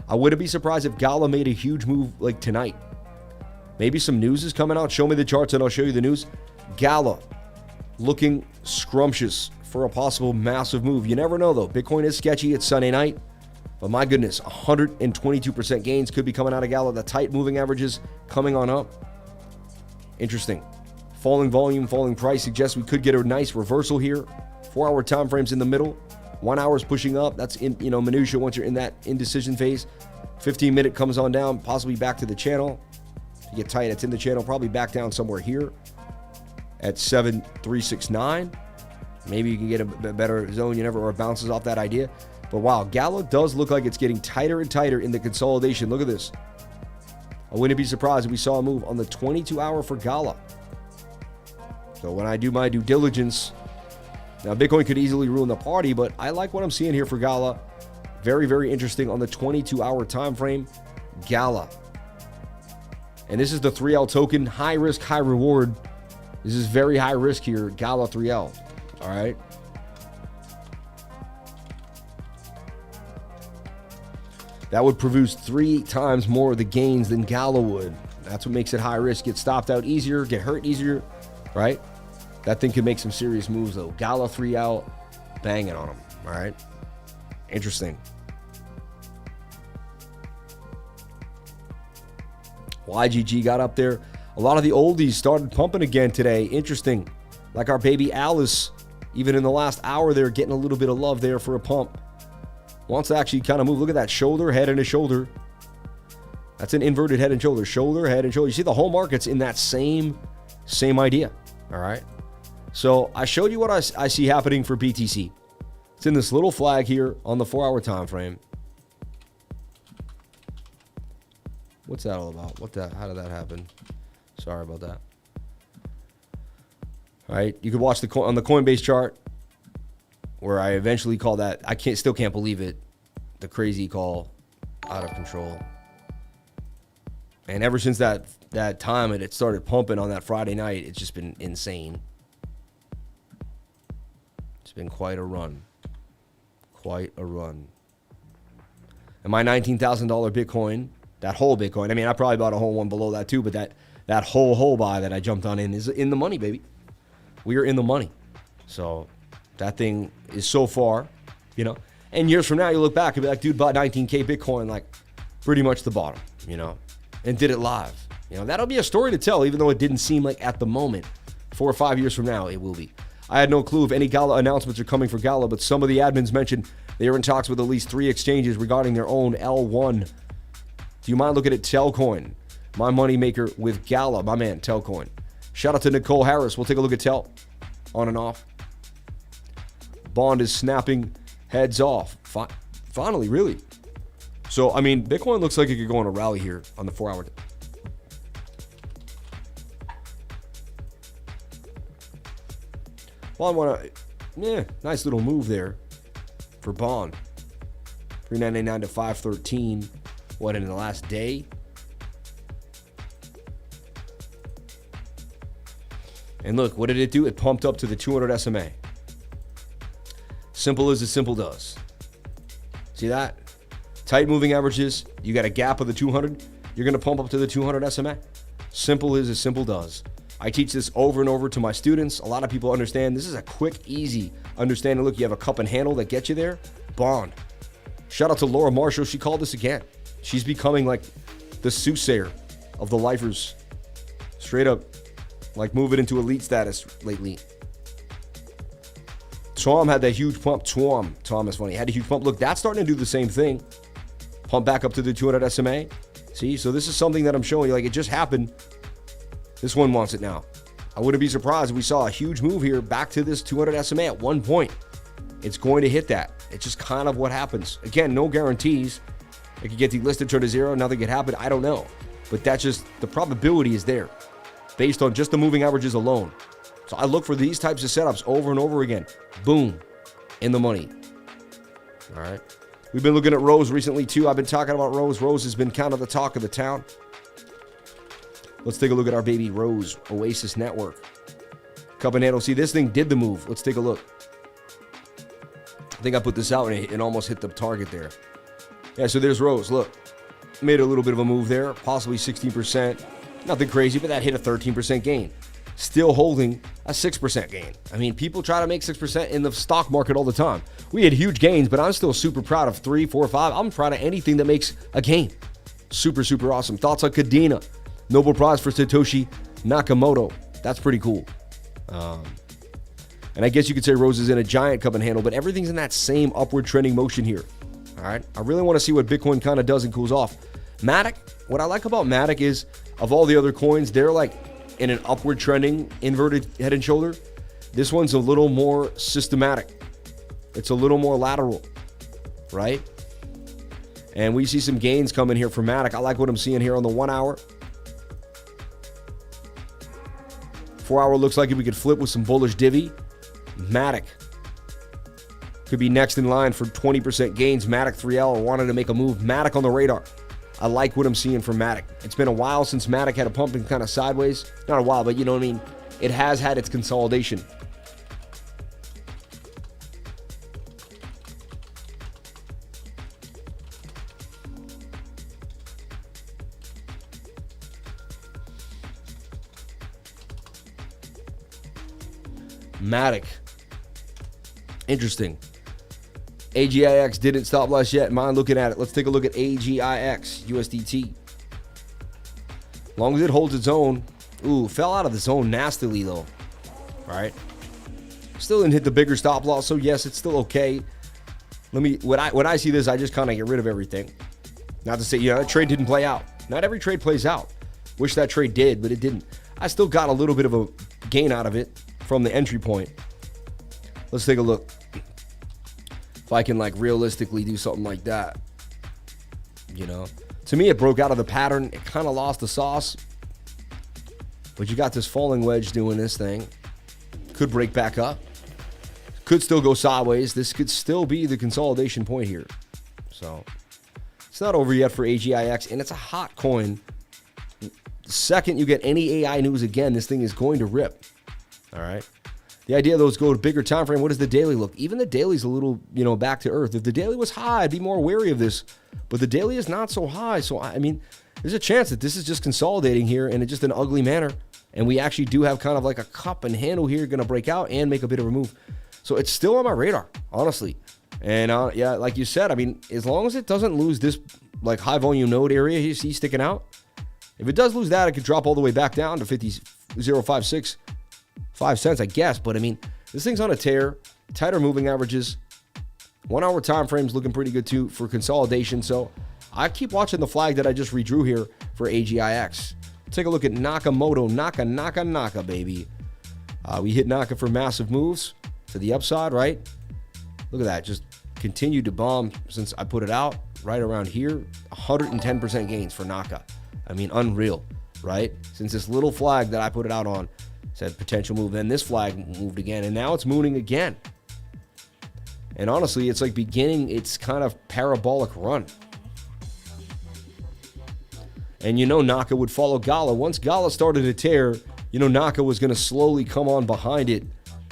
I wouldn't be surprised if GALA made a huge move like tonight. Maybe some news is coming out. Show me the charts and I'll show you the news. GALA looking scrumptious for a possible massive move. You never know, though. Bitcoin is sketchy. It's Sunday night. But my goodness, 122% gains could be coming out of GALA. The tight moving averages coming on up. Interesting. Falling volume, falling price suggests we could get a nice reversal here. 4 hour time frames in the middle. 1 hour is pushing up. That's in, you know, minutia once you're in that indecision phase. 15-minute comes on down, possibly back to the channel. You get tight, it's in the channel, probably back down somewhere here at 7,369. Maybe you can get a better zone. You never, or it bounces off that idea. But wow, GALA does look like it's getting tighter and tighter in the consolidation. Look at this. I wouldn't be surprised if we saw a move on the 22-hour for GALA. So when I do my due diligence, now Bitcoin could easily ruin the party, but I like what I'm seeing here for GALA. Very, very interesting on the 22-hour time frame. GALA. And this is the 3L token. High risk, high reward. This is very high risk here. GALA 3L. All right. That would produce 3 times more of the gains than GALA would. That's what makes it high risk. Get stopped out easier, get hurt easier, right? That thing can make some serious moves, though. GALA 3L, banging on them, all right? Interesting. YGG got up there. A lot of the oldies started pumping again today. Interesting. Like our baby Alice, even in the last hour, they're getting a little bit of love there for a pump. Wants to actually kind of move. Look at that shoulder, head, and a shoulder. That's an inverted head and shoulder. Shoulder, head, and shoulder. You see the whole market's in that same idea. All right. So I showed you what I see happening for BTC. It's in this little flag here on the 4 hour time frame. What's that all about? How did that happen? Sorry about that. All right. You could watch on the Coinbase chart, where I eventually call that, still can't believe it, the crazy call, out of control. And ever since that time it started pumping on that Friday night, it's just been insane. It's been quite a run. Quite a run. And my $19,000 Bitcoin, that whole Bitcoin, I mean, I probably bought a whole one below that too, but that whole buy that I jumped on is in the money, baby. We are in the money. So that thing is so far, you know. And years from now, you look back and be like, dude, bought 19K Bitcoin, like pretty much the bottom, you know, and did it live. You know, that'll be a story to tell, even though it didn't seem like at the moment. 4 or 5 years from now, it will be. I had no clue if any GALA announcements are coming for GALA, but some of the admins mentioned they are in talks with at least 3 exchanges regarding their own L1. Do you mind looking at Telcoin? My money maker with GALA, my man, Telcoin. Shout out to Nicole Harris. We'll take a look at Tel on and off. Bond is snapping heads off. Finally, really. So, I mean, Bitcoin looks like it could go on a rally here on the 4 hour. Bond nice little move there for Bond. $3.99 to $5.13. What, in the last day? And look, what did it do? It pumped up to the 200 SMA. Simple as simple does. See that? Tight moving averages. You got a gap of the 200. You're going to pump up to the 200 SMA. Simple as simple does. I teach this over and over to my students. A lot of people understand. This is a quick, easy understanding. Look, you have a cup and handle that gets you there. Bond. Shout out to Laura Marshall. She called this again. She's becoming like the soothsayer of the lifers. Straight up. Like moving into elite status lately. TAUM had that huge pump. TAUM is funny. Had a huge pump. Look, that's starting to do the same thing. Pump back up to the 200 SMA. See, so this is something that I'm showing you. Like, it just happened. This one wants it now. I wouldn't be surprised if we saw a huge move here back to this 200 SMA at one point. It's going to hit that. It's just kind of what happens. Again, no guarantees. It could get delisted to zero. Nothing could happen. I don't know. But that's just, the probability is there based on just the moving averages alone. So I look for these types of setups over and over again. Boom. In the money. All right. We've been looking at Rose recently too. I've been talking about Rose. Rose has been kind of the talk of the town. Let's take a look at our baby Rose Oasis Network. Cup and handle. See, this thing did the move. Let's take a look. I think I put this out and it almost hit the target there. Yeah, so there's Rose. Look. Made a little bit of a move there. Possibly 16%. Nothing crazy, but that hit a 13% gain. Still holding a 6% gain. I mean, people try to make 6% in the stock market all the time. We had huge gains, but I'm still super proud of 3, 4, 5. I'm proud of anything that makes a gain. Super, super awesome. Thoughts on Kadena? Nobel Prize for Satoshi Nakamoto. That's pretty cool. And I guess you could say Rose is in a giant cup and handle, but everything's in that same upward trending motion here. All right. I really want to see what Bitcoin kind of does and cools off. MATIC, what I like about MATIC is of all the other coins, they're like in an upward trending inverted head and shoulder. This one's a little more systematic. It's a little more lateral, right? And we see some gains coming here for MATIC. I like what I'm seeing here on the 1 hour. 4 hour looks like we could flip with some bullish divvy. MATIC could be next in line for 20% gains. MATIC 3L wanted to make a move. MATIC on the radar. I like what I'm seeing from MATIC. It's been a while since MATIC had a pump and kind of sideways. Not a while, but you know what I mean? It has had its consolidation. MATIC. Interesting. AGIX didn't stop loss yet. Mind looking at it. Let's take a look at AGIX USDT. As long as it holds its own. Ooh, fell out of the zone nastily though. All right. Still didn't hit the bigger stop loss, so yes, it's still okay. When I see this, I just kind of get rid of everything. Not to say, that trade didn't play out. Not every trade plays out. Wish that trade did, but it didn't. I still got a little bit of a gain out of it from the entry point. Let's take a look. If I can realistically do something like that, to me, it broke out of the pattern. It kind of lost the sauce, but you got this falling wedge doing this thing. Could break back up. Could still go sideways. This could still be the consolidation point here. So it's not over yet for AGIX, and it's a hot coin. The second you get any AI news again, this thing is going to rip. All right. The idea, though, is go to bigger time frame. What does the daily look? Even the daily's a little, back to earth. If the daily was high, I'd be more wary of this. But the daily is not so high. So, I mean, there's a chance that this is just consolidating here in just an ugly manner. And we actually do have kind of like a cup and handle here going to break out and make a bit of a move. So it's still on my radar, honestly. And, yeah, like you said, I mean, as long as it doesn't lose this, high volume node area you see sticking out. If it does lose that, it could drop all the way back down to 50.056. 5 cents, I guess, but I mean, this thing's on a tear, tighter moving averages, 1 hour time frames looking pretty good too for consolidation. So I keep watching the flag that I just redrew here for AGIX. Take a look at Nakamoto, NAKA, baby. We hit NAKA for massive moves to the upside, right? Look at that, just continued to bomb since I put it out right around here. 110% gains for NAKA. I mean, unreal, right? Since this little flag that I put it out on said potential move, then this flag moved again, and now it's mooning again. And honestly, it's like beginning its kind of parabolic run. And you know NAKA would follow GALA. Once GALA started to tear, you know NAKA was going to slowly come on behind it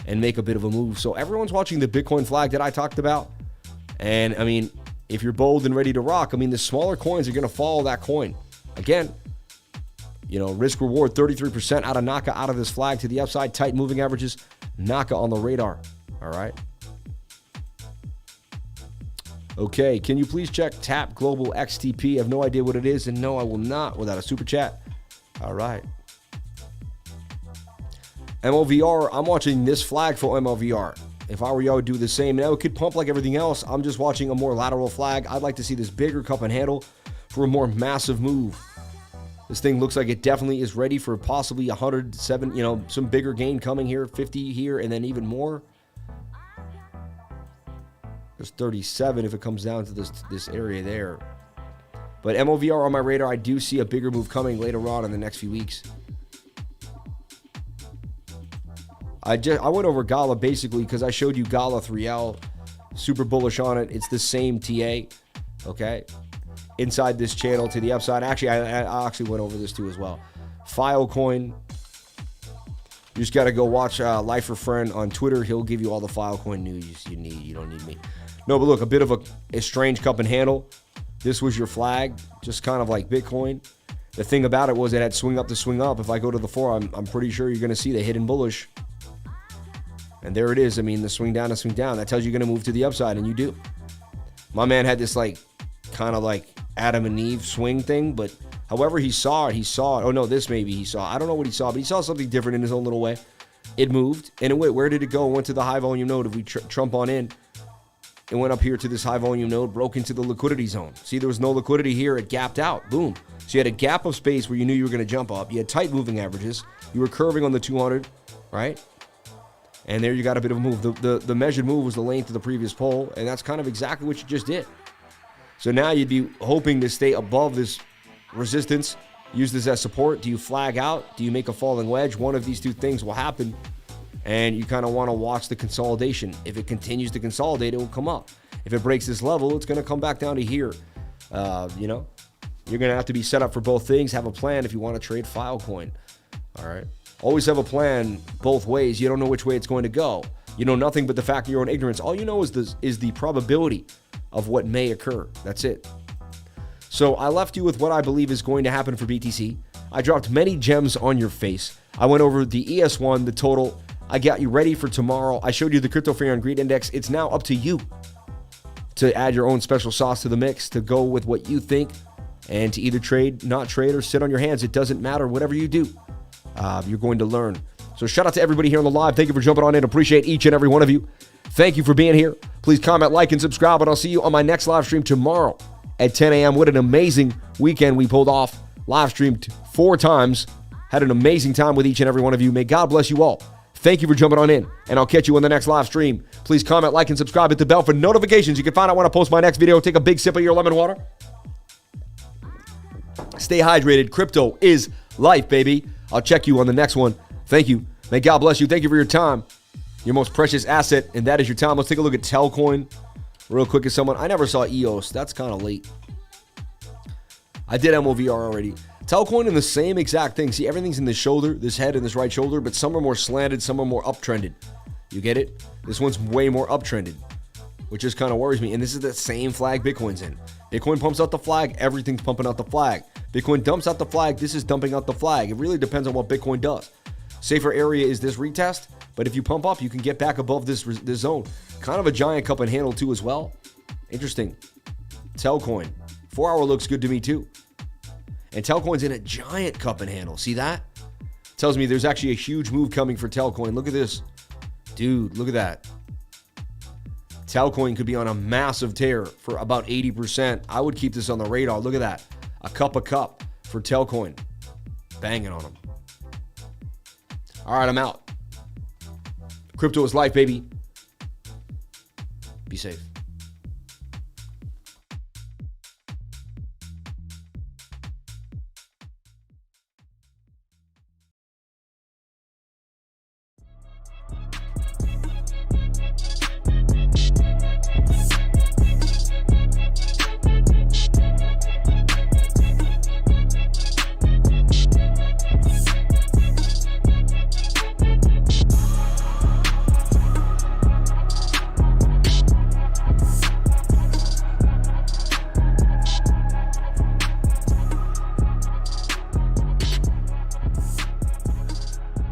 and make a bit of a move. So everyone's watching the Bitcoin flag that I talked about. And I mean, if you're bold and ready to rock, I mean, the smaller coins are going to follow that coin. Again, you know, risk reward 33% out of NAKA out of this flag to the upside. Tight moving averages. NAKA on the radar. All right. Okay, can you please check TAP Global XTP? I have no idea what it is, and no, I will not without a super chat. All right. MOVR, I'm watching this flag for MOVR. If I were you, I would do the same. Now, it could pump like everything else. I'm just watching a more lateral flag. I'd like to see this bigger cup and handle for a more massive move. This thing looks like it definitely is ready for possibly 107, you know, some bigger gain coming here, 50 here, and then even more. There's 37 if it comes down to this area there. But MOVR on my radar, I do see a bigger move coming later on in the next few weeks. I went over GALA basically because I showed you GALA 3L. Super bullish on it. It's the same TA. Okay. Inside this channel to the upside. Actually, I actually went over this too as well. Filecoin. You just got to go watch Lifer Friend on Twitter. He'll give you all the Filecoin news you need. You don't need me. No, but look, a bit of a strange cup and handle. This was your flag, just kind of like Bitcoin. The thing about it was it had swing up to swing up. If I go to the 4, I'm pretty sure you're going to see the hidden bullish. And there it is. I mean, the swing down to swing down. That tells you you're going to move to the upside, and you do. My man had this like kind of like Adam and Eve swing thing, but however he saw it. Oh, no, this maybe he saw. I don't know what he saw, but he saw something different in his own little way. It moved, and it went. Where did it go? It went to the high volume node. If we trump on in, it went up here to this high volume node, broke into the liquidity zone. See, there was no liquidity here. It gapped out. Boom. So you had a gap of space where you knew you were going to jump up. You had tight moving averages. You were curving on the 200, right? And there you got a bit of a move. The measured move was the length of the previous pole, and that's kind of exactly what you just did. So now you'd be hoping to stay above this resistance, use this as support. Do you flag out? Do you make a falling wedge? One of these two things will happen, and you kind of want to watch the consolidation. If it continues to consolidate, it will come up. If it breaks this level, it's going to come back down to here. You know, you're going to have to be set up for both things. Have a plan if you want to trade Filecoin. All right. Always have a plan both ways. You don't know which way it's going to go. You know nothing but the fact of your own ignorance. All you know is the probability of what may occur. That's it. So I left you with what I believe is going to happen for BTC. I dropped many gems on your face. I went over the ES1, the total. I got you ready for tomorrow. I showed you the Crypto Fear and Greed Index. It's now up to you to add your own special sauce to the mix, to go with what you think, and to either trade, not trade, or sit on your hands. It doesn't matter. Whatever you do, you're going to learn. So shout out to everybody here on the live. Thank you for jumping on in. Appreciate each and every one of you. Thank you for being here. Please comment, like, and subscribe, and I'll see you on my next live stream tomorrow at 10 a.m. What an amazing weekend we pulled off. Live streamed 4 times. Had an amazing time with each and every one of you. May God bless you all. Thank you for jumping on in, and I'll catch you on the next live stream. Please comment, like, and subscribe. Hit the bell for notifications. You can find out when I post my next video. Take a big sip of your lemon water. Stay hydrated. Crypto is life, baby. I'll check you on the next one. Thank you. May God bless you. Thank you for your time. Your most precious asset, and that is your time. Let's take a look at Telcoin real quick as someone. I never saw EOS. That's kind of late. I did MOVR already. Telcoin in the same exact thing. See, everything's in the shoulder, this head and this right shoulder, but some are more slanted, some are more uptrended. You get it? This one's way more uptrended, which just kind of worries me. And this is the same flag Bitcoin's in. Bitcoin pumps out the flag, everything's pumping out the flag. Bitcoin dumps out the flag, this is dumping out the flag. It really depends on what Bitcoin does. Safer area is this retest, but if you pump up, you can get back above this zone. Kind of a giant cup and handle too as well. Interesting. Telcoin. 4-hour looks good to me too. And Telcoin's in a giant cup and handle. See that? Tells me there's actually a huge move coming for Telcoin. Look at this. Dude, look at that. Telcoin could be on a massive tear for about 80%. I would keep this on the radar. Look at that. A cup for Telcoin. Banging on them. All right, I'm out. Crypto is life, baby. Be safe.